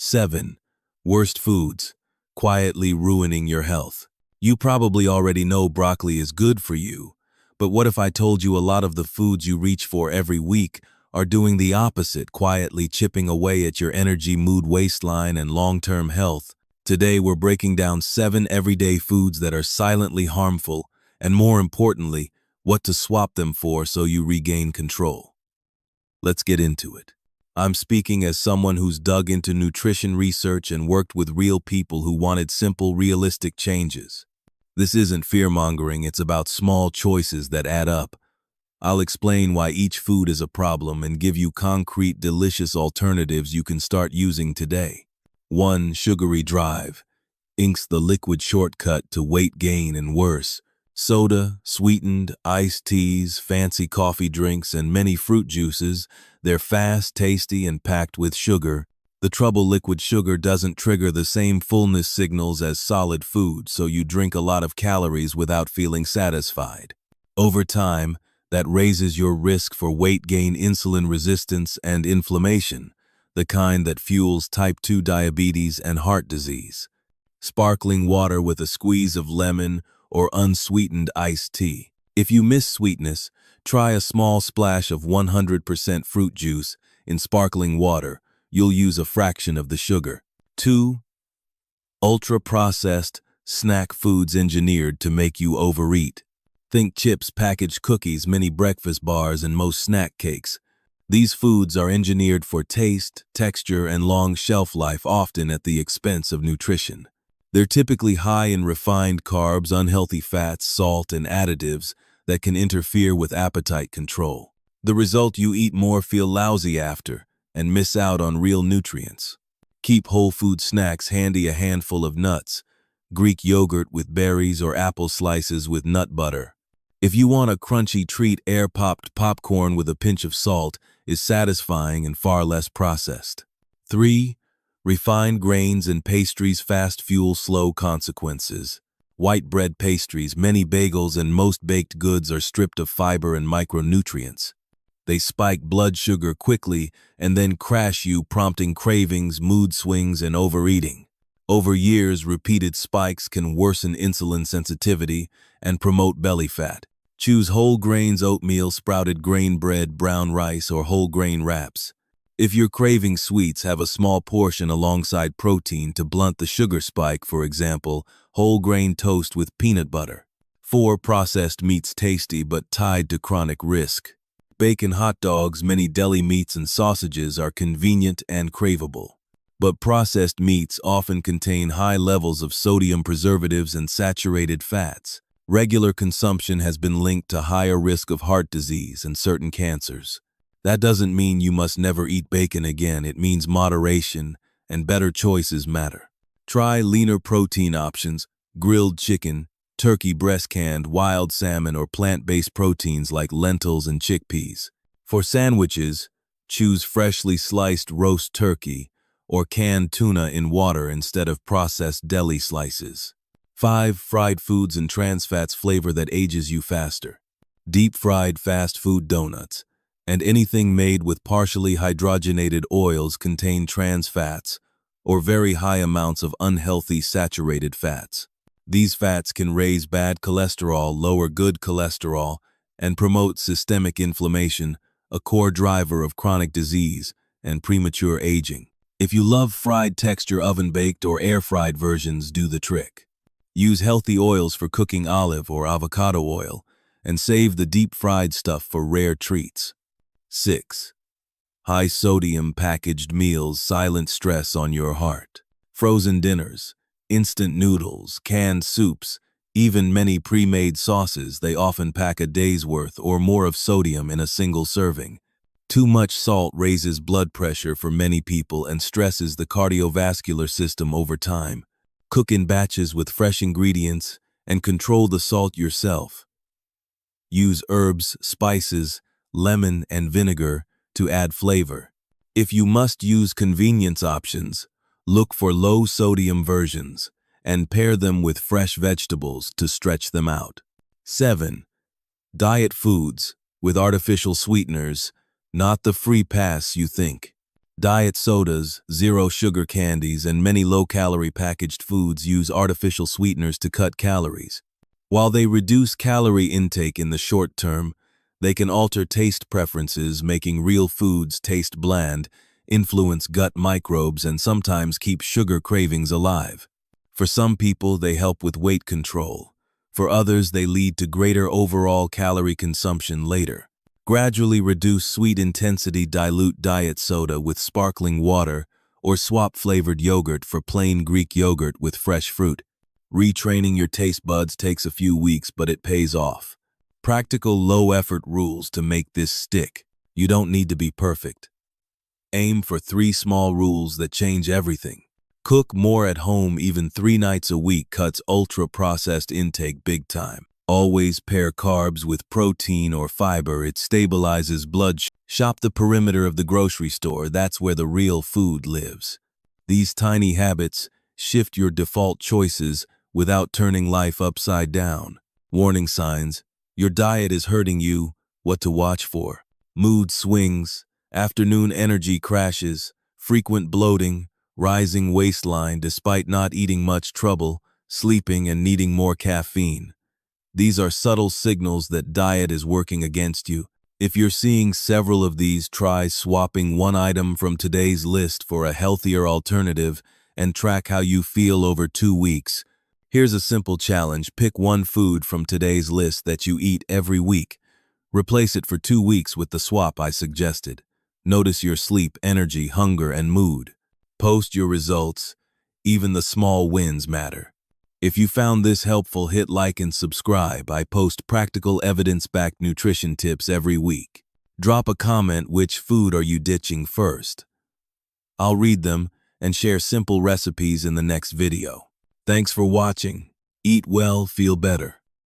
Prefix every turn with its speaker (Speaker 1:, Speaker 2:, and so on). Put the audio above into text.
Speaker 1: 7. Worst foods, quietly ruining your health. You probably already know broccoli is good for you, but what if I told you a lot of the foods you reach for every week are doing the opposite, quietly chipping away at your energy, mood waistline, and long-term health? Today, we're breaking down 7 everyday foods that are silently harmful, and more importantly, what to swap them for so you regain control. Let's get into it. I'm speaking as someone who's dug into nutrition research and worked with real people who wanted simple, realistic changes. This isn't fear-mongering, it's about small choices that add up. I'll explain why each food is a problem and give you concrete, delicious alternatives you can start using today. 1. Sugary drive. Inks the liquid shortcut to weight gain and worse. Soda, sweetened, iced teas, fancy coffee drinks, and many fruit juices, they're fast, tasty, and packed with sugar. The trouble, liquid sugar doesn't trigger the same fullness signals as solid food, so you drink a lot of calories without feeling satisfied. Over time, that raises your risk for weight gain, insulin resistance, and inflammation, the kind that fuels type 2 diabetes and heart disease. Sparkling water with a squeeze of lemon or unsweetened iced tea. If you miss sweetness, try a small splash of 100% fruit juice in sparkling water. You'll use a fraction of the sugar. 2. Ultra-processed snack foods engineered to make you overeat. Think chips, packaged cookies, mini breakfast bars, and most snack cakes. These foods are engineered for taste, texture, and long shelf life, often at the expense of nutrition. They're typically high in refined carbs, unhealthy fats, salt, and additives that can interfere with appetite control. The result: you eat more, feel lousy after, and miss out on real nutrients. Keep whole food snacks handy: a handful of nuts, Greek yogurt with berries, or apple slices with nut butter. If you want a crunchy treat, air-popped popcorn with a pinch of salt is satisfying and far less processed. 3. Refined grains and pastries, fast fuel, slow consequences. White bread, pastries, many bagels, and most baked goods are stripped of fiber and micronutrients. They spike blood sugar quickly and then crash you, prompting cravings, mood swings, and overeating. Over years, repeated spikes can worsen insulin sensitivity and promote belly fat. Choose whole grains: oatmeal, sprouted grain bread, brown rice, or whole grain wraps. If you're craving sweets, have a small portion alongside protein to blunt the sugar spike, for example, whole grain toast with peanut butter. 4. Processed meats, tasty but tied to chronic risk. Bacon, hot dogs, many deli meats, and sausages are convenient and craveable. But processed meats often contain high levels of sodium, preservatives, and saturated fats. Regular consumption has been linked to higher risk of heart disease and certain cancers. That doesn't mean you must never eat bacon again. It means moderation and better choices matter. Try leaner protein options: grilled chicken, turkey breast, canned wild salmon, or plant-based proteins like lentils and chickpeas. For sandwiches, choose freshly sliced roast turkey or canned tuna in water instead of processed deli slices. 5. Fried foods and trans fats, flavor that ages you faster. Deep-fried fast food, donuts, and anything made with partially hydrogenated oils contain trans fats or very high amounts of unhealthy saturated fats. These fats can raise bad cholesterol, lower good cholesterol, and promote systemic inflammation, a core driver of chronic disease and premature aging. If you love fried texture, oven-baked or air-fried versions do the trick. Use healthy oils for cooking: olive or avocado oil, and save the deep-fried stuff for rare treats. 6. High-sodium packaged meals, silent stress on your heart. Frozen dinners, instant noodles, canned soups, even many pre-made sauces, they often pack a day's worth or more of sodium in a single serving. Too much salt raises blood pressure for many people and stresses the cardiovascular system over time. Cook in batches with fresh ingredients and control the salt yourself. Use herbs, spices, lemon, and vinegar to add flavor. If you must use convenience options, look for low-sodium versions and pair them with fresh vegetables to stretch them out. 7. Diet foods with artificial sweeteners, not the free pass you think. Diet sodas, zero-sugar candies, and many low-calorie packaged foods use artificial sweeteners to cut calories. While they reduce calorie intake in the short term, they can alter taste preferences, making real foods taste bland, influence gut microbes, and sometimes keep sugar cravings alive. For some people, they help with weight control. For others, they lead to greater overall calorie consumption later. Gradually reduce sweet intensity dilute diet soda with sparkling water or swap flavored yogurt for plain Greek yogurt with fresh fruit. Retraining your taste buds takes a few weeks, but it pays off. Practical low-effort rules to make this stick. You don't need to be perfect. Aim for 3 small rules that change everything. Cook more at home even 3 nights a week cuts ultra-processed intake big time. Always pair carbs with protein or fiber, it stabilizes blood sugar. Shop the perimeter of the grocery store, that's where the real food lives. These tiny habits shift your default choices without turning life upside down. Warning signs: your diet is hurting you, what to watch for. Mood swings, afternoon energy crashes, frequent bloating, rising waistline despite not eating much, trouble sleeping and needing more caffeine. These are subtle signals that diet is working against you. If you're seeing several of these, try swapping one item from today's list for a healthier alternative and track how you feel over 2 weeks. Here's a simple challenge: pick one food from today's list that you eat every week. Replace it for 2 weeks with the swap I suggested. Notice your sleep, energy, hunger, and mood. Post your results. Even the small wins matter. If you found this helpful, hit like and subscribe. I post practical evidence-backed nutrition tips every week. Drop a comment: which food are you ditching first? I'll read them and share simple recipes in the next video. Thanks for watching. Eat well, feel better.